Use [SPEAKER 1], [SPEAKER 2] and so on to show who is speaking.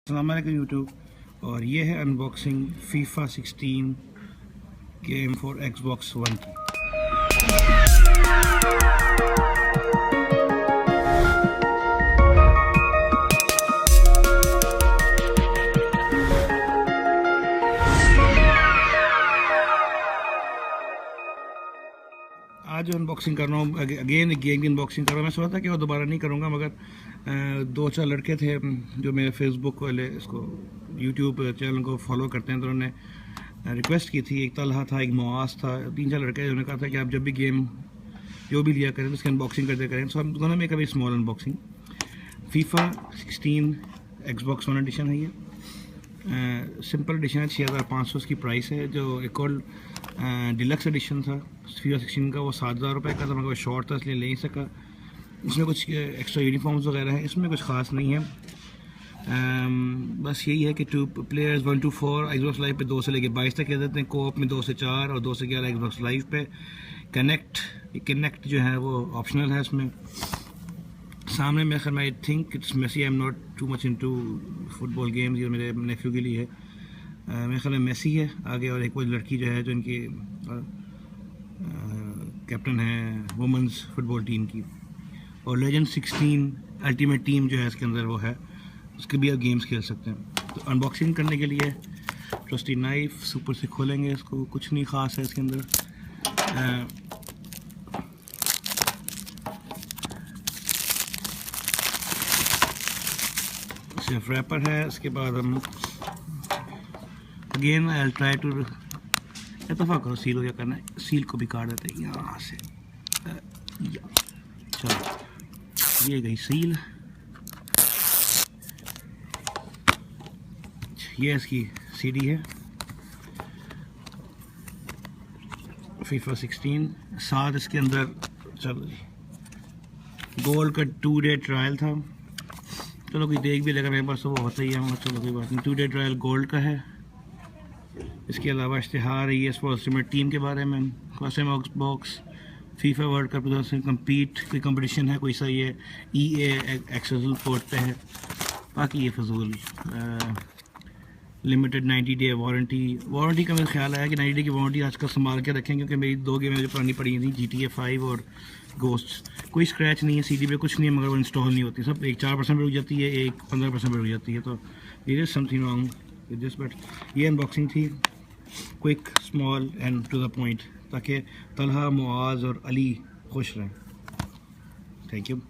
[SPEAKER 1] अस्सलाम वालेकुम यूट्यूब। और ये है unboxing FIFA 16 game for Xbox one की। आज जो अनबॉक्सिंग कर रहा हूँ अगेन गेम की अनबॉक्सिंग कर रहा हूँ। मैं सोचा था कि वो दोबारा नहीं करूँगा, मगर दो चार लड़के थे जो मेरे फेसबुक वाले इसको यूट्यूब चैनल को फॉलो करते हैं, तो उन्होंने रिक्वेस्ट की थी। एक तलहा था, एक मुआज था, तीन चार लड़के जिन्होंने कहा था कि आप जब भी गेम जो भी लिया करें तो उसकी अनबॉक्सिंग करते करें। सो हम दोनों में कभी small unboxing FIFA 16 Xbox One edition है। ये सिंपल एडिशन है, 6500 उसकी प्राइस है। जो एक और डिलक्स एडिशन था फीफा 16 का, वो 7000 रुपये का था, मगर वो शॉर्ट था इसलिए ले नहीं सका। इसमें कुछ एक्स्ट्रा यूनिफॉर्म्स वगैरह हैं, इसमें कुछ ख़ास नहीं है। बस यही है कि 2 प्लेयर्स 1 to 4 एक्सबॉक्स लाइव पे 2 से लेके 22 तक कह देते हैं, कोऑप में 2 से 4 और 2 से 11 एक्सबॉक्स लाइव पे। कनेक्ट जो है वो ऑप्शनल है इसमें। सामने मेरे ख्याल में I think it's Messi, I am not too much into football games, ये मेरे नेफ्यू के लिए है। मेरे ख्याल में मेसी है आगे, और एक वो लड़की जो है जो इनकी कैप्टन है वुमेंस फुटबॉल टीम की। और लेजेंड 16 अल्टीमेट टीम जो है इसके अंदर वो है, उसके भी आप गेम्स खेल सकते हैं। तो अनबॉक्सिंग करने के लिए ट्रस्टी नाइफ सुपर से खोलेंगे इसको। कुछ नहीं ख़ास है इसके अंदर। सिर्फ रैपर है। इसके बाद हम अगेन आई ट्राई टू इतफाक करो सील हो क्या करना है, सील को भी काट देते हैं यहाँ से। चलो ये गई सील। ये इसकी सीडी है फीफा 16। साथ इसके अंदर चलो जी गोल्ड का 2 डे ट्रायल था। चलो कोई देख भी लेगा, मेरे पास तो वो होता ही है, मगर चलो कोई बात नहीं। 2 डे ट्रायल गोल्ड का है। इसके अलावा इश्तिहार है स्पोर्ट्स टीम के बारे में। First time box FIFA world cup 2000 compete कोई कंपटीशन है कोई सा, ये EA एक्सेसल पोर्ट पे है। बाकी ये फजूल लिमिटेड 90 डे वारंटी का मेरा ख्याल आया कि 90 डे की वारंटी आजकल संभाल के रखें, क्योंकि मेरी 2 गेमें जो पुरानी पड़ी थी GTA 5 और गोस्ट, कोई स्क्रैच नहीं है, CD पे कुछ नहीं है, मगर वो इंस्टॉल नहीं होती। सब एक 4% पर रुक जाती है, एक 15% पर रुक जाती है। तो it is something wrong with this. But ये अनबॉक्सिंग थी quick, small and to the point, ताकि तलहा, मुआज और अली खुश रहें। Thank you.